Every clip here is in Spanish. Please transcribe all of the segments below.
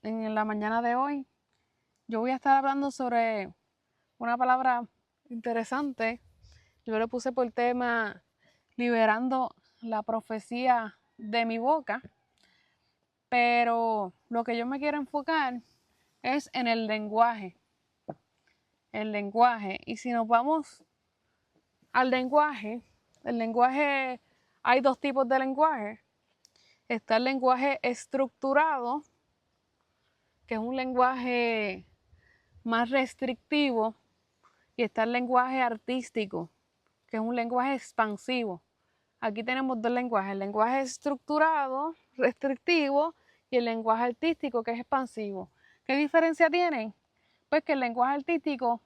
En la mañana de hoy yo voy a estar hablando sobre una palabra interesante. Yo le puse por tema liberando la profecía de mi boca, pero lo que yo me quiero enfocar es en el lenguaje. El lenguaje. Y si nos vamos al lenguaje, el lenguaje, hay dos tipos de lenguaje. Está el lenguaje estructurado, que es un lenguaje más restrictivo, y está el lenguaje artístico, que es un lenguaje expansivo. Aquí tenemos dos lenguajes, el lenguaje estructurado, restrictivo, y el lenguaje artístico, que es expansivo. ¿Qué diferencia tienen? Pues que el lenguaje artístico,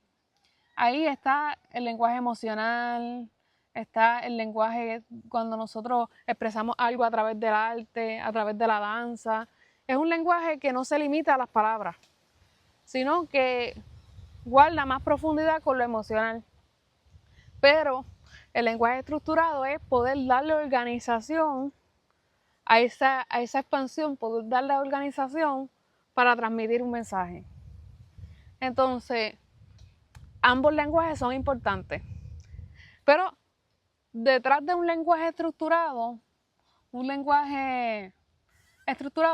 ahí está el lenguaje emocional, está el lenguaje cuando nosotros expresamos algo a través del arte, a través de la danza. Es un lenguaje que no se limita a las palabras, sino que guarda más profundidad con lo emocional. Pero el lenguaje estructurado es poder darle organización a esa expansión, poder darle organización para transmitir un mensaje. Entonces, ambos lenguajes son importantes. Pero detrás de un lenguaje estructurado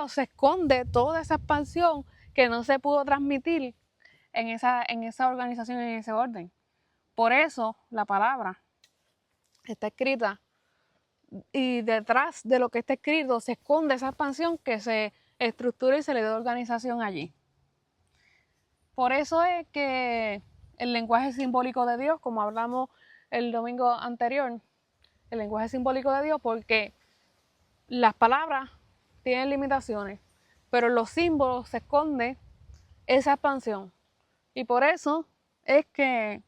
se esconde toda esa expansión que no se pudo transmitir en esa organización, en ese orden. Por eso la palabra está escrita y detrás de lo que está escrito se esconde esa expansión que se estructura y se le da organización allí. Por eso es que el lenguaje simbólico de Dios, como hablamos el domingo anterior, el lenguaje simbólico de Dios, porque las palabras tienen limitaciones, pero en los símbolos se esconde esa expansión. Y por eso es que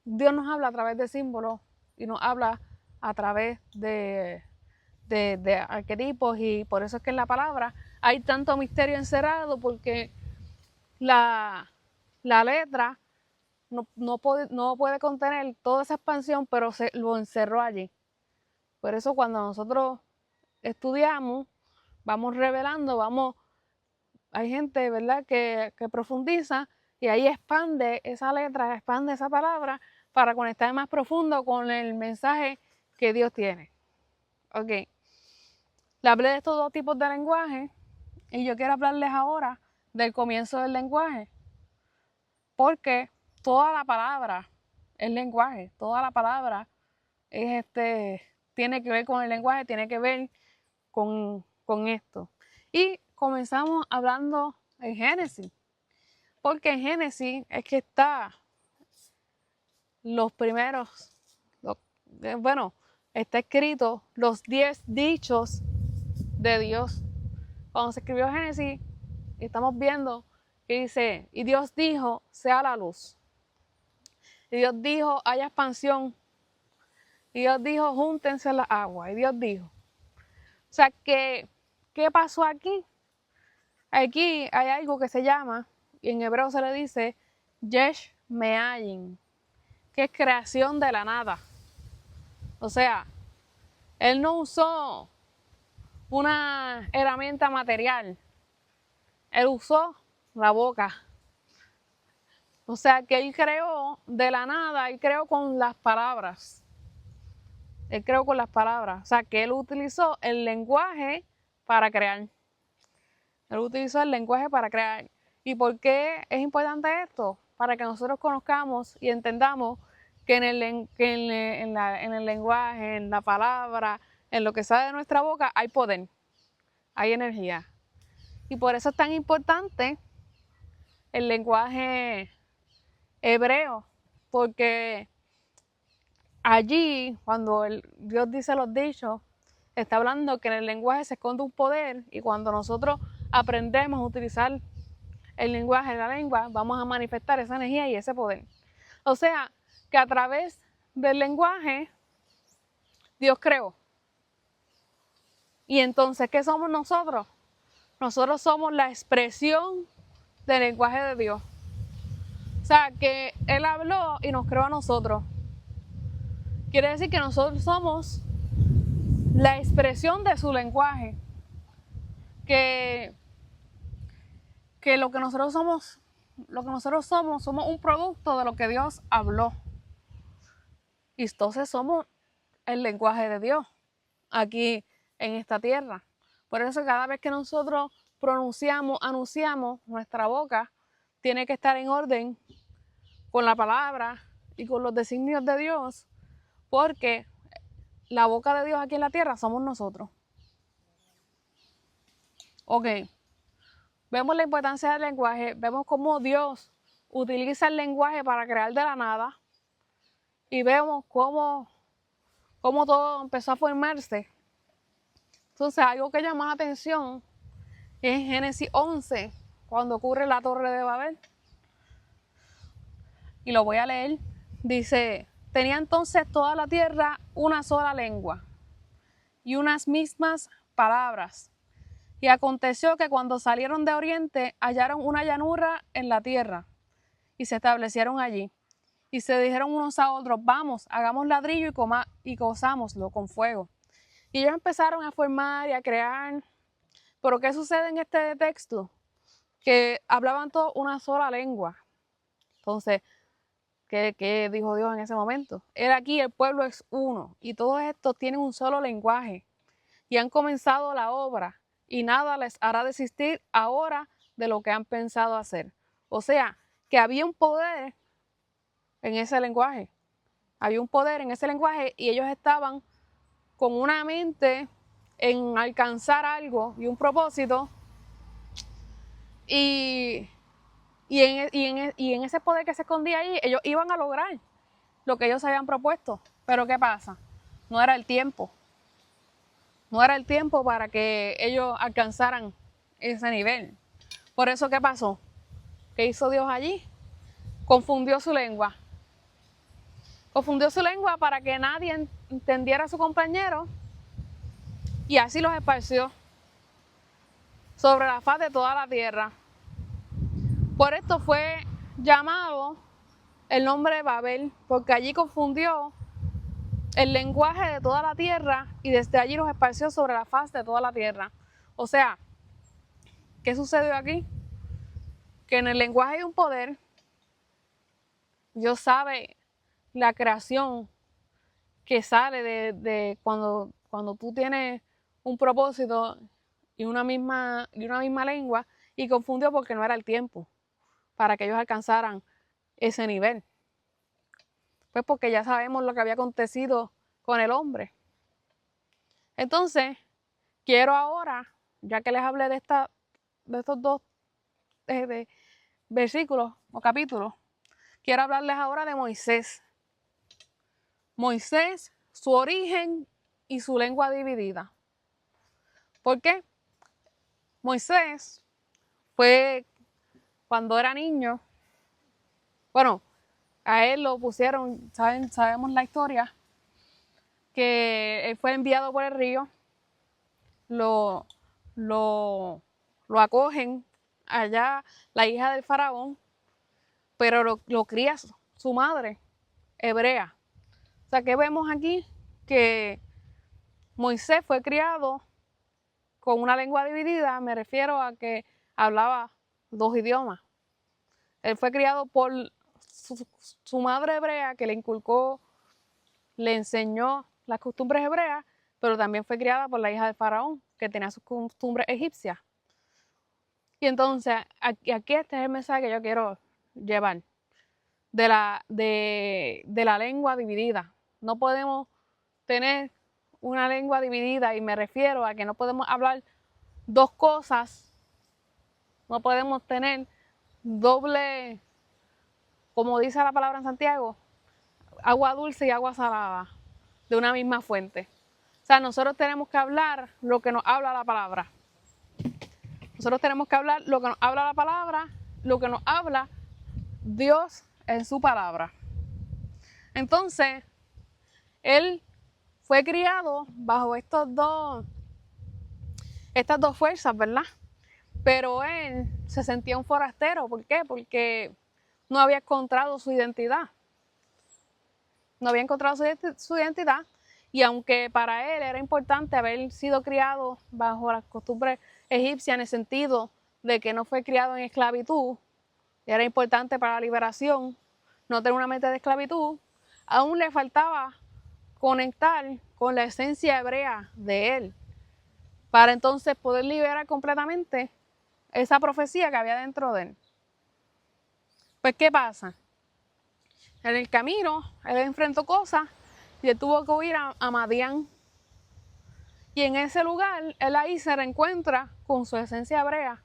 Dios nos habla a través de símbolos y nos habla a través de arquetipos, y por eso es que en la palabra hay tanto misterio encerrado, porque la letra no puede contener toda esa expansión, pero se lo encerró allí. Por eso cuando nosotros estudiamos, vamos revelando, hay gente, ¿verdad?, que profundiza y ahí expande esa letra, expande esa palabra para conectar más profundo con el mensaje que Dios tiene. Ok, le hablé de estos dos tipos de lenguaje y yo quiero hablarles ahora del comienzo del lenguaje, porque toda la palabra es lenguaje, toda la palabra es tiene que ver con el lenguaje, tiene que ver con esto. Y comenzamos hablando en Génesis, porque en Génesis es que está los primeros, está escrito los 10 dichos de Dios. Cuando se escribió Génesis, estamos viendo que dice, y Dios dijo, sea la luz. Y Dios dijo, haya expansión. Y Dios dijo, júntense las aguas. Y Dios dijo. O sea, ¿qué pasó aquí? Aquí hay algo que se llama, y en hebreo se le dice, Yesh Meayin, que es creación de la nada. O sea, él no usó una herramienta material, él usó la boca. O sea, que él creó de la nada, él creó con las palabras. Él creó con las palabras. O sea, que él utilizó el lenguaje para crear. Él utilizó el lenguaje para crear. ¿Y por qué es importante esto? Para que nosotros conozcamos y entendamos que en el lenguaje, en la palabra, en lo que sale de nuestra boca, hay poder, hay energía. Y por eso es tan importante el lenguaje hebreo, porque allí, cuando Dios dice los dichos, está hablando que en el lenguaje se esconde un poder, y cuando nosotros aprendemos a utilizar el lenguaje de la lengua, vamos a manifestar esa energía y ese poder. O sea, que a través del lenguaje, Dios creó. Y entonces, ¿qué somos nosotros? Nosotros somos la expresión del lenguaje de Dios. O sea, que Él habló y nos creó a nosotros. Quiere decir que nosotros somos la expresión de su lenguaje. Que que lo que nosotros somos somos un producto de lo que Dios habló. Y entonces somos el lenguaje de Dios aquí en esta tierra. Por eso cada vez que nosotros anunciamos, nuestra boca tiene que estar en orden con la palabra y con los designios de Dios, porque la boca de Dios aquí en la tierra somos nosotros. Ok, vemos la importancia del lenguaje, vemos cómo Dios utiliza el lenguaje para crear de la nada y vemos cómo todo empezó a formarse. Entonces, algo que llama la atención es en Génesis 11, cuando ocurre la Torre de Babel. Y lo voy a leer. Dice, tenía entonces toda la tierra una sola lengua y unas mismas palabras. Y aconteció que cuando salieron de oriente hallaron una llanura en la tierra y se establecieron allí. Y se dijeron unos a otros, vamos, hagamos ladrillo y cozámoslo con fuego. Y ellos empezaron a formar y a crear. Pero ¿qué sucede en este texto? Que hablaban todos una sola lengua. Entonces, ¿qué dijo Dios en ese momento? Era aquí, el pueblo es uno y todos estos tienen un solo lenguaje y han comenzado la obra y nada les hará desistir ahora de lo que han pensado hacer. O sea, que había un poder en ese lenguaje. Había un poder en ese lenguaje y ellos estaban con una mente en alcanzar algo y un propósito y en ese poder que se escondía ahí, ellos iban a lograr lo que ellos habían propuesto. Pero ¿qué pasa? No era el tiempo. No era el tiempo para que ellos alcanzaran ese nivel. Por eso, ¿qué pasó? ¿Qué hizo Dios allí? Confundió su lengua. Confundió su lengua para que nadie entendiera a su compañero y así los esparció sobre la faz de toda la tierra. Por esto fue llamado el nombre de Babel, porque allí confundió el lenguaje de toda la tierra y desde allí los esparció sobre la faz de toda la tierra. O sea, ¿qué sucedió aquí? Que en el lenguaje hay un poder. Dios sabe la creación que sale de cuando tú tienes un propósito y una misma lengua, y confundió porque no era el tiempo para que ellos alcanzaran ese nivel. Pues porque ya sabemos lo que había acontecido con el hombre. Entonces, quiero ahora, ya que les hablé de estos dos versículos o capítulos, quiero hablarles ahora de Moisés. Moisés, su origen y su lengua dividida. ¿Por qué? Moisés fue cuando era niño, bueno, a él lo pusieron, sabemos la historia, que él fue enviado por el río, lo acogen allá la hija del faraón, pero lo cría su madre, hebrea. O sea, que vemos aquí que Moisés fue criado con una lengua dividida, me refiero a que hablaba dos idiomas. Él fue criado por su madre hebrea, que le inculcó, le enseñó las costumbres hebreas, pero también fue criada por la hija del faraón, que tenía sus costumbres egipcias. Y entonces, aquí este es el mensaje que yo quiero llevar, de la lengua dividida. No podemos tener una lengua dividida, y me refiero a que no podemos hablar dos cosas, no podemos tener doble, como dice la palabra en Santiago, agua dulce y agua salada de una misma fuente. O sea, nosotros tenemos que hablar lo que nos habla la palabra. Nosotros tenemos que hablar lo que nos habla la palabra, lo que nos habla Dios en su palabra. Entonces, él fue criado bajo estas dos fuerzas, ¿verdad? Pero él se sentía un forastero. ¿Por qué? Porque no había encontrado su identidad. No había encontrado su identidad. Y aunque para él era importante haber sido criado bajo las costumbres egipcias en el sentido de que no fue criado en esclavitud, y era importante para la liberación no tener una mente de esclavitud, aún le faltaba conectar con la esencia hebrea de él, para entonces poder liberar completamente esa profecía que había dentro de él. Pues, ¿qué pasa? En el camino, él enfrentó cosas y él tuvo que huir a Madián. Y en ese lugar, él ahí se reencuentra con su esencia hebrea.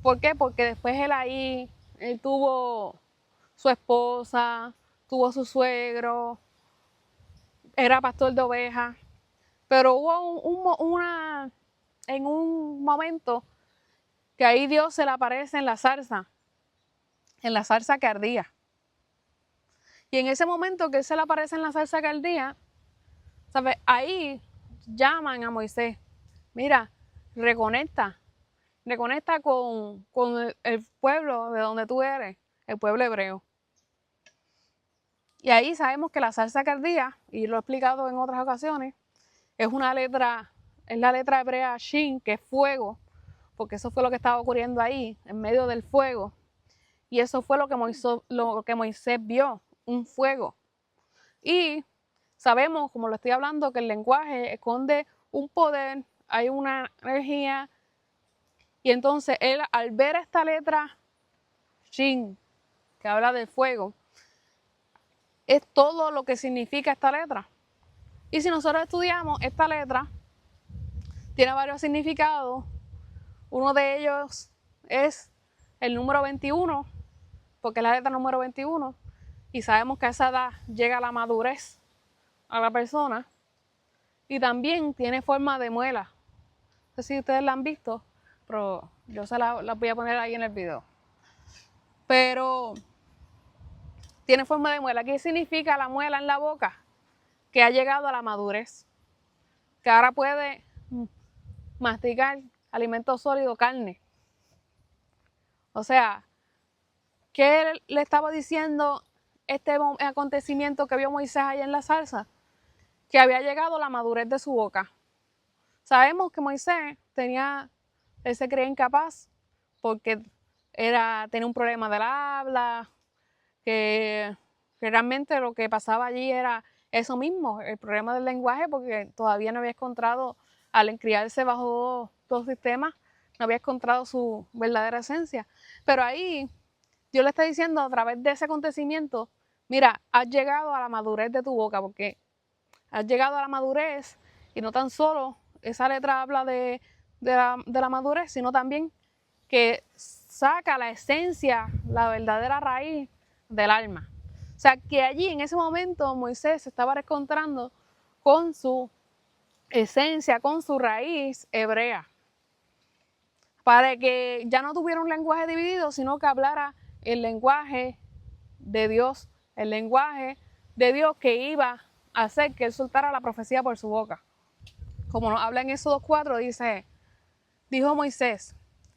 ¿Por qué? Porque después él tuvo su esposa, tuvo su suegro, era pastor de ovejas. Pero hubo en un momento que ahí Dios se le aparece en la zarza que ardía. Y en ese momento que él se le aparece en la zarza que ardía, ¿sabes? Ahí llaman a Moisés, mira, reconecta con el pueblo de donde tú eres, el pueblo hebreo. Y ahí sabemos que la zarza que ardía, y lo he explicado en otras ocasiones, es la letra hebrea Shin, que es fuego, porque eso fue lo que estaba ocurriendo ahí, en medio del fuego. Y eso fue lo que Moisés vio, un fuego. Y sabemos, como lo estoy hablando, que el lenguaje esconde un poder, hay una energía. Y entonces él, al ver esta letra Shin, que habla del fuego, es todo lo que significa esta letra. Y si nosotros estudiamos esta letra, tiene varios significados. Uno de ellos es el número 21, porque es la letra número 21, y sabemos que a esa edad llega la madurez a la persona. Y también tiene forma de muela. No sé si ustedes la han visto, pero yo se la voy a poner ahí en el video. Pero tiene forma de muela. ¿Qué significa la muela en la boca? Que ha llegado a la madurez, que ahora puede masticar alimento sólido, carne. O sea, ¿qué le estaba diciendo este acontecimiento que vio Moisés allá en la zarza? Que había llegado la madurez de su boca. Sabemos que Moisés él se creía incapaz porque tenía un problema del habla, que realmente lo que pasaba allí era eso mismo, el problema del lenguaje, porque todavía no había encontrado, al criarse bajo dos sistemas, no había encontrado su verdadera esencia. Pero ahí Dios le está diciendo a través de ese acontecimiento, mira, has llegado a la madurez de tu boca, porque has llegado a la madurez, y no tan solo esa letra habla de la madurez, sino también que saca la esencia, la verdadera raíz del alma. O sea, que allí en ese momento Moisés se estaba reencontrando con su esencia, con su raíz hebrea, para que ya no tuviera un lenguaje dividido, sino que hablara el lenguaje de Dios, el lenguaje de Dios que iba a hacer que él soltara la profecía por su boca. Como nos habla en Éxodo 4, dijo Moisés,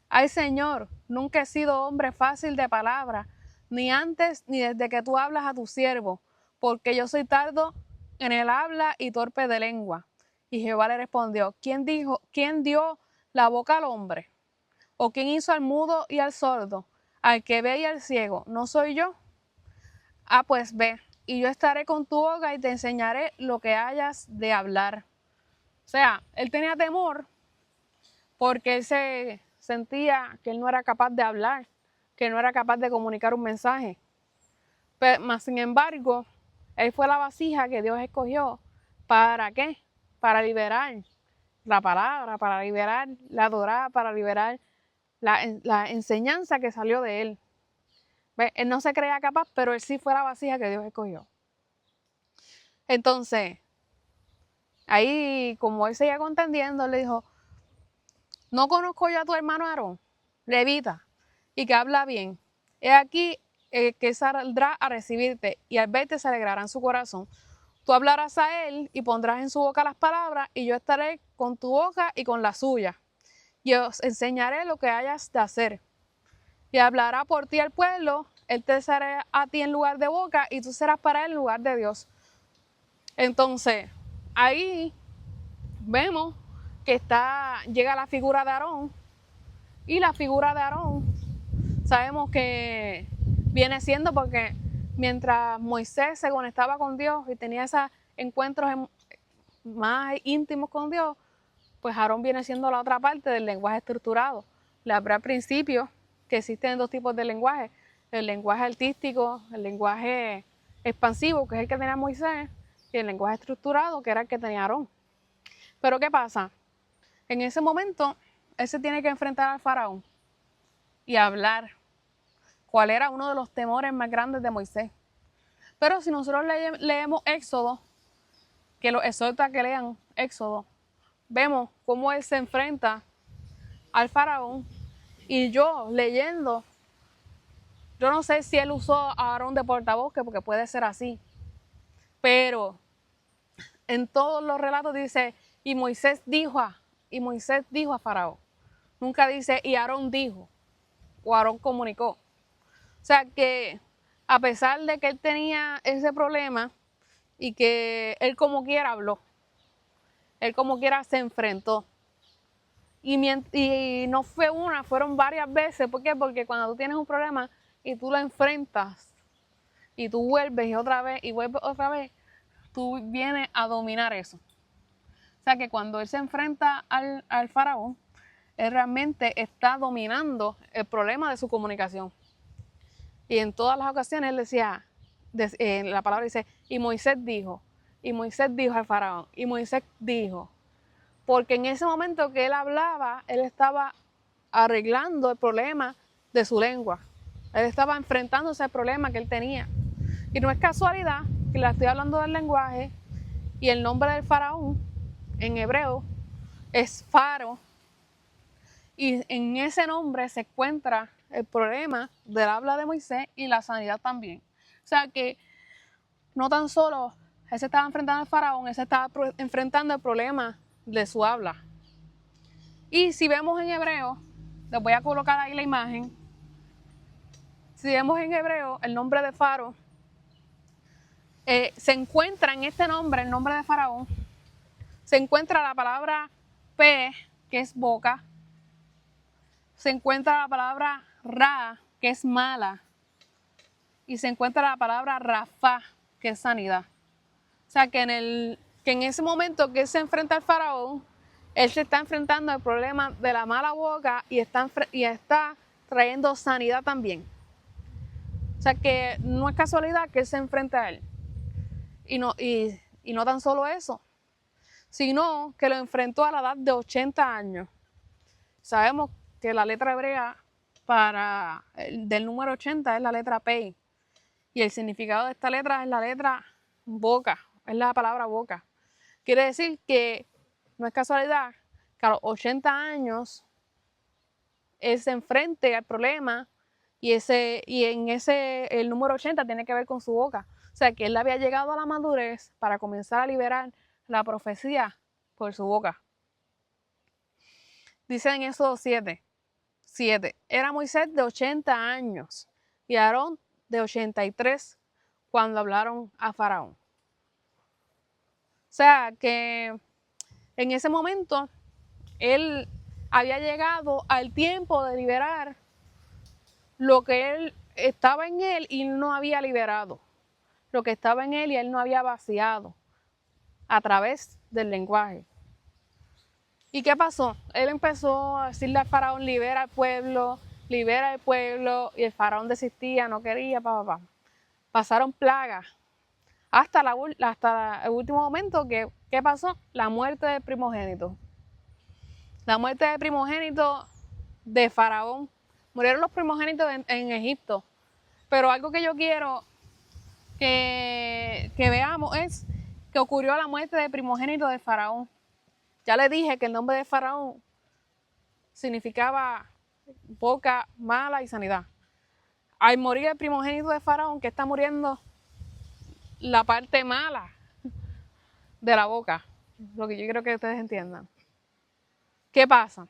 ay Señor, nunca he sido hombre fácil de palabra, ni antes ni desde que tú hablas a tu siervo, porque yo soy tardo en el habla y torpe de lengua. Y Jehová le respondió, ¿quién dio la boca al hombre? ¿O quién hizo al mudo y al sordo, al que ve y al ciego? ¿No soy yo? Ah, pues ve, y yo estaré con tu boca y te enseñaré lo que hayas de hablar. O sea, él tenía temor porque él se sentía que él no era capaz de hablar, que no era capaz de comunicar un mensaje. Pero, más sin embargo, él fue la vasija que Dios escogió. ¿Para qué? Para liberar la palabra, para liberar la Torá, para liberar la enseñanza que salió de él. ¿Ve? Él no se creía capaz, pero él sí fue la vasija que Dios escogió. Entonces, ahí, como él seguía contendiendo, le dijo, ¿no conozco yo a tu hermano Aarón, levita, y que habla bien? He aquí que saldrá a recibirte, y al verte se alegrará en su corazón. Tú hablarás a él y pondrás en su boca las palabras, y yo estaré con tu boca y con la suya. Y os enseñaré lo que hayas de hacer. Y hablará por ti al pueblo, él te será a ti en lugar de boca, y tú serás para él en lugar de Dios. Entonces, ahí vemos que llega la figura de Aarón, Y la figura de Aarón, sabemos que viene siendo porque mientras Moisés se conectaba con Dios y tenía esos encuentros más íntimos con Dios, pues Aarón viene siendo la otra parte del lenguaje estructurado. Le habrá al principio que existen dos tipos de lenguaje: el lenguaje artístico, el lenguaje expansivo, que es el que tenía Moisés, y el lenguaje estructurado, que era el que tenía Aarón. Pero ¿qué pasa? En ese momento, él se tiene que enfrentar al faraón y hablar cuál era uno de los temores más grandes de Moisés. Pero si nosotros leemos Éxodo, que los exhorto a que lean Éxodo, vemos cómo él se enfrenta al faraón. Y yo leyendo, yo no sé si él usó a Aarón de portavoz, porque puede ser así, pero en todos los relatos dice, y Moisés dijo a faraón. Nunca dice, y Aarón dijo, o Aarón comunicó. O sea que a pesar de que él tenía ese problema y que él como quiera habló, él como quiera se enfrentó. Y no fue una, fueron varias veces. ¿Por qué? Porque cuando tú tienes un problema y tú lo enfrentas y tú vuelves y otra vez y vuelves otra vez, tú vienes a dominar eso. O sea que cuando él se enfrenta al faraón, él realmente está dominando el problema de su comunicación. Y en todas las ocasiones él decía, la palabra dice, y Moisés dijo al faraón, y Moisés dijo. Porque en ese momento que él hablaba, él estaba arreglando el problema de su lengua. Él estaba enfrentándose al problema que él tenía. Y no es casualidad que le estoy hablando del lenguaje y el nombre del faraón en hebreo es Faro. Y en ese nombre se encuentra el problema del habla de Moisés y la sanidad también. O sea que no tan solo él se estaba enfrentando al faraón, él se estaba enfrentando el problema de su habla. Y si vemos en hebreo, les voy a colocar ahí la imagen. Si vemos en hebreo el nombre de Faro, se encuentra en este nombre, el nombre de faraón, se encuentra la palabra P, que es boca, se encuentra la palabra Ra, que es mala, y se encuentra la palabra Rafa, que es sanidad. O sea que en ese momento que él se enfrenta al faraón, él se está enfrentando al problema de la mala boca y está trayendo sanidad también. O sea que no es casualidad que él se enfrente a él. Y no tan solo eso, sino que lo enfrentó a la edad de 80 años. Sabemos que la letra hebrea del número 80 es la letra P. Y el significado de esta letra es la letra boca, es la palabra boca. Quiere decir que no es casualidad que a los 80 años él se enfrente al problema el número 80 tiene que ver con su boca. O sea que él había llegado a la madurez para comenzar a liberar la profecía por su boca. Dice en Éxodo 7, era Moisés de 80 años y Aarón de 83 cuando hablaron a Faraón. O sea que en ese momento él había llegado al tiempo de liberar lo que él estaba en él y no había liberado, lo que estaba en él y él no había vaciado a través del lenguaje. ¿Y qué pasó? Él empezó a decirle al faraón, libera al pueblo, y el faraón desistía, no quería, Pasaron plagas hasta el último momento que, ¿qué pasó? La muerte del primogénito. La muerte del primogénito de Faraón. Murieron los primogénitos en Egipto. Pero algo que yo quiero que veamos es que ocurrió la muerte del primogénito de Faraón. Ya le dije que el nombre de Faraón significaba boca mala y sanidad. Al morir el primogénito de Faraón, que está muriendo la parte mala de la boca, lo que yo quiero que ustedes entiendan. ¿Qué pasa?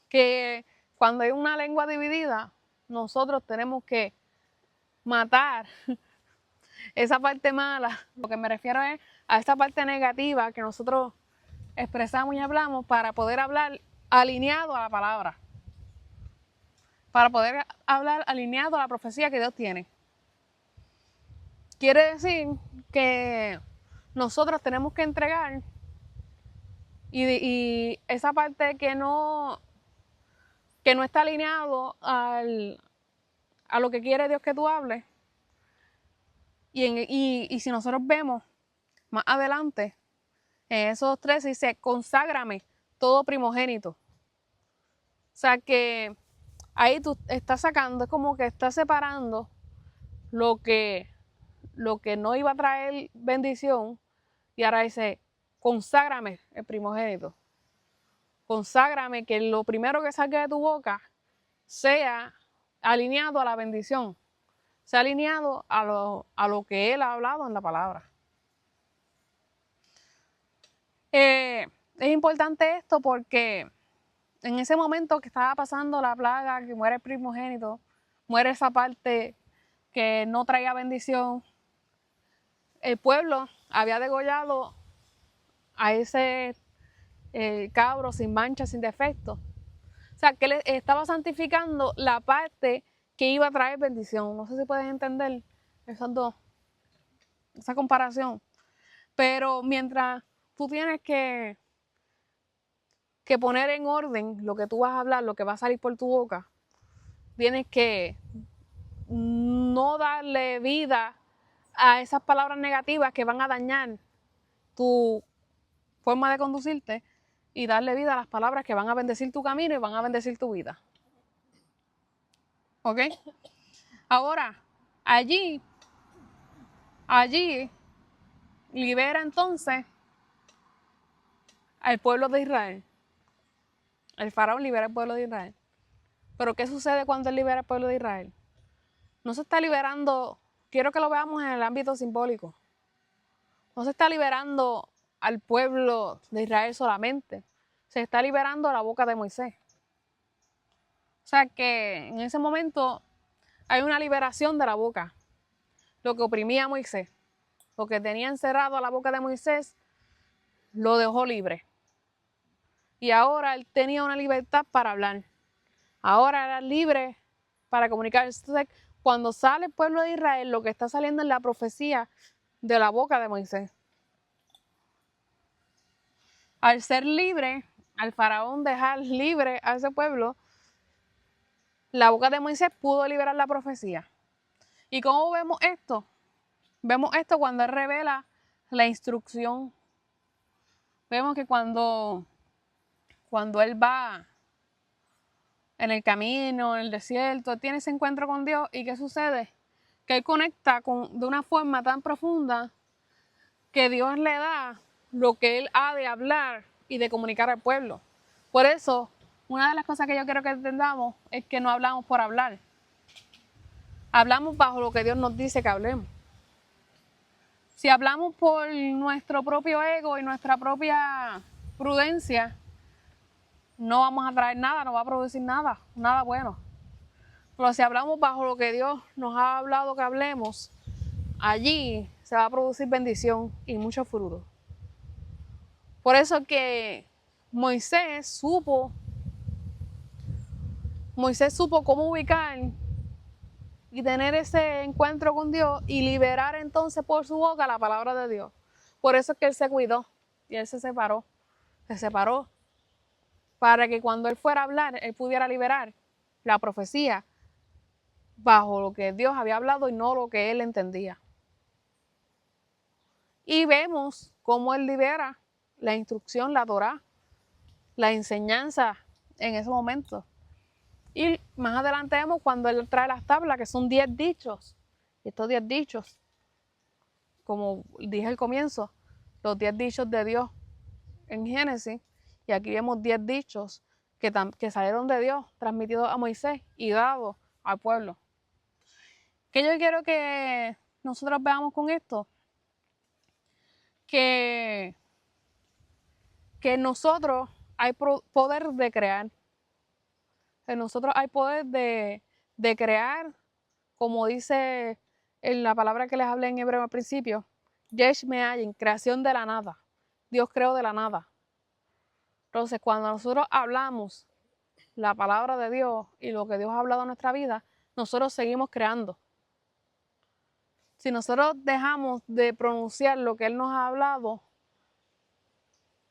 Que cuando hay una lengua dividida, nosotros tenemos que matar esa parte mala. Lo que me refiero es a esta parte negativa que nosotros expresamos y hablamos para poder hablar alineado a la palabra. para poder hablar alineado a la profecía que Dios tiene. Quiere decir que nosotros tenemos que entregar y esa parte que no está alineado a lo que quiere Dios que tú hables. Y si nosotros vemos más adelante, en esos 13 dice, conságrame todo primogénito. O sea que ahí tú estás sacando, es como que estás separando lo que no iba a traer bendición, y ahora dice, conságrame el primogénito. Conságrame que lo primero que salga de tu boca sea alineado a la bendición, sea alineado a lo que Él ha hablado en la palabra. Es importante esto porque en ese momento que estaba pasando la plaga, que muere el primogénito, muere esa parte que no traía bendición, el pueblo había degollado a ese cabro sin mancha, sin defecto. O sea, que le estaba santificando la parte que iba a traer bendición. No sé si puedes entender esas dos, esa comparación. Pero mientras tú tienes que poner en orden lo que tú vas a hablar, lo que va a salir por tu boca, tienes que no darle vida a esas palabras negativas que van a dañar tu forma de conducirte y darle vida a las palabras que van a bendecir tu camino y van a bendecir tu vida. ¿Ok? Ahora, allí libera entonces al pueblo de Israel. El faraón libera al pueblo de Israel. Pero ¿qué sucede cuando él libera al pueblo de Israel? No se está liberando, quiero que lo veamos en el ámbito simbólico. No se está liberando al pueblo de Israel solamente. Se está liberando a la boca de Moisés. O sea que en ese momento hay una liberación de la boca. Lo que oprimía a Moisés, lo que tenía encerrado a la boca de Moisés, lo dejó libre. Y ahora él tenía una libertad para hablar. Ahora era libre para comunicar. Entonces, cuando sale el pueblo de Israel, lo que está saliendo es la profecía de la boca de Moisés. Al ser libre, al faraón dejar libre a ese pueblo, la boca de Moisés pudo liberar la profecía. ¿Y cómo vemos esto? Vemos esto cuando él revela la instrucción. Vemos que cuando él va en el camino, en el desierto, tiene ese encuentro con Dios, ¿y qué sucede? Que él conecta de una forma tan profunda que Dios le da lo que él ha de hablar y de comunicar al pueblo. Por eso, una de las cosas que yo quiero que entendamos es que no hablamos por hablar. Hablamos bajo lo que Dios nos dice que hablemos. Si hablamos por nuestro propio ego y nuestra propia prudencia, no vamos a traer nada, no va a producir nada bueno. Pero si hablamos bajo lo que Dios nos ha hablado que hablemos, allí se va a producir bendición y mucho fruto. Por eso que Moisés supo cómo ubicar y tener ese encuentro con Dios y liberar entonces por su boca la palabra de Dios. Por eso es que él se cuidó y él se separó para que cuando él fuera a hablar, él pudiera liberar la profecía bajo lo que Dios había hablado y no lo que él entendía. Y vemos cómo él libera la instrucción, la Torá, la enseñanza en ese momento. Y más adelante vemos cuando él trae las tablas, que son 10 dichos. Y estos 10 dichos, como dije al comienzo, los 10 dichos de Dios en Génesis, y aquí vemos 10 dichos que salieron de Dios, transmitidos a Moisés y dados al pueblo. ¿Qué yo quiero que nosotros veamos con esto? Que en nosotros hay poder de crear. En nosotros hay poder de crear, como dice en la palabra que les hablé en hebreo al principio, Yesh Me'ayin, creación de la nada. Dios creó de la nada. Entonces, cuando nosotros hablamos la palabra de Dios y lo que Dios ha hablado en nuestra vida, nosotros seguimos creando. Si nosotros dejamos de pronunciar lo que Él nos ha hablado,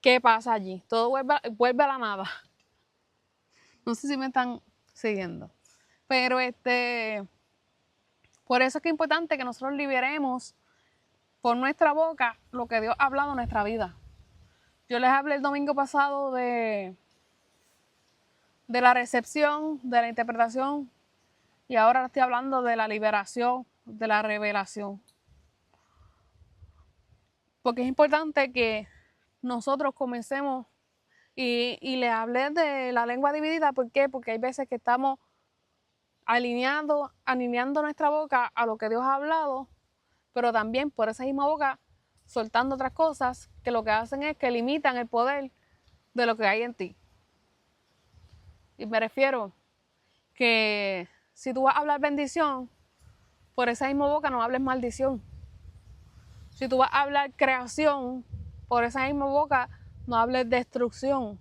¿qué pasa allí? Todo vuelve a la nada. No sé si me están siguiendo. Pero por eso es que es importante que nosotros liberemos por nuestra boca lo que Dios ha hablado en nuestra vida. Yo les hablé el domingo pasado de la recepción, de la interpretación, y ahora estoy hablando de la liberación, de la revelación. Porque es importante que nosotros comencemos, y les hablé de la lengua dividida. ¿Por qué? Porque hay veces que estamos alineando nuestra boca a lo que Dios ha hablado, pero también por esa misma boca soltando otras cosas que lo que hacen es que limitan el poder de lo que hay en ti. Y me refiero que si tú vas a hablar bendición, por esa misma boca no hables maldición. Si tú vas a hablar creación, por esa misma boca no hables destrucción.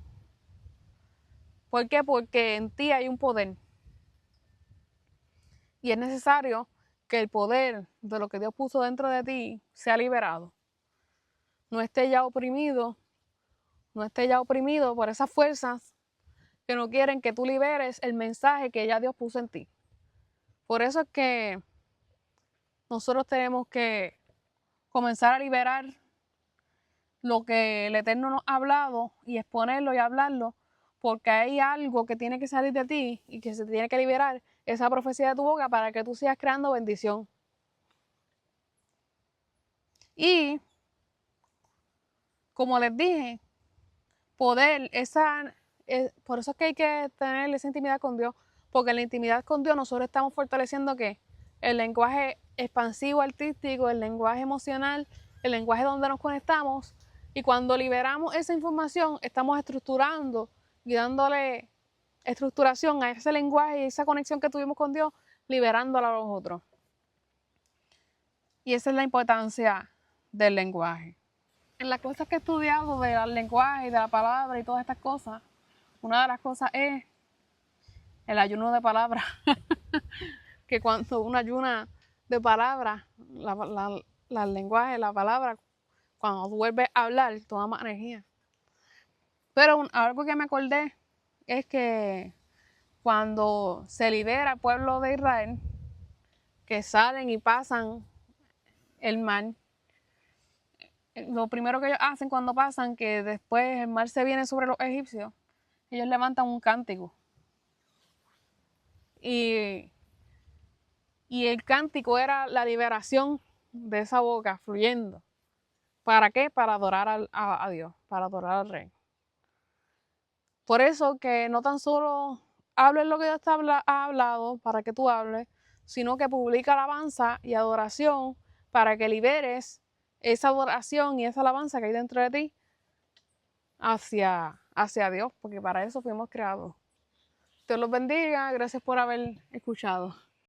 ¿Por qué? Porque en ti hay un poder. Y es necesario que el poder de lo que Dios puso dentro de ti sea liberado. No esté ya oprimido por esas fuerzas que no quieren que tú liberes el mensaje que ya Dios puso en ti. Por eso es que nosotros tenemos que comenzar a liberar lo que el Eterno nos ha hablado y exponerlo y hablarlo, porque hay algo que tiene que salir de ti y que se tiene que liberar, esa profecía de tu boca, para que tú sigas creando bendición. Y como les dije, por eso es que hay que tener esa intimidad con Dios, porque en la intimidad con Dios nosotros estamos fortaleciendo ¿qué? El lenguaje expansivo, artístico, el lenguaje emocional, el lenguaje donde nos conectamos, y cuando liberamos esa información estamos estructurando y dándole estructuración a ese lenguaje y esa conexión que tuvimos con Dios, liberándola a los otros. Y esa es la importancia del lenguaje. En las cosas que he estudiado del lenguaje y de la palabra y todas estas cosas, una de las cosas es el ayuno de palabras. Que cuando uno ayuna de palabras, el lenguaje, la palabra, cuando tú vuelves a hablar, toma más energía. Pero algo que me acordé es que cuando se libera el pueblo de Israel, que salen y pasan el mar, lo primero que ellos hacen cuando pasan, que después el mar se viene sobre los egipcios, ellos levantan un cántico. Y el cántico era la liberación de esa boca fluyendo. ¿Para qué? Para adorar a Dios, para adorar al Rey. Por eso que no tan solo hables lo que Dios te ha hablado para que tú hables, sino que publica alabanza y adoración para que liberes esa adoración y esa alabanza que hay dentro de ti hacia Dios, porque para eso fuimos creados. Dios los bendiga, gracias por haber escuchado.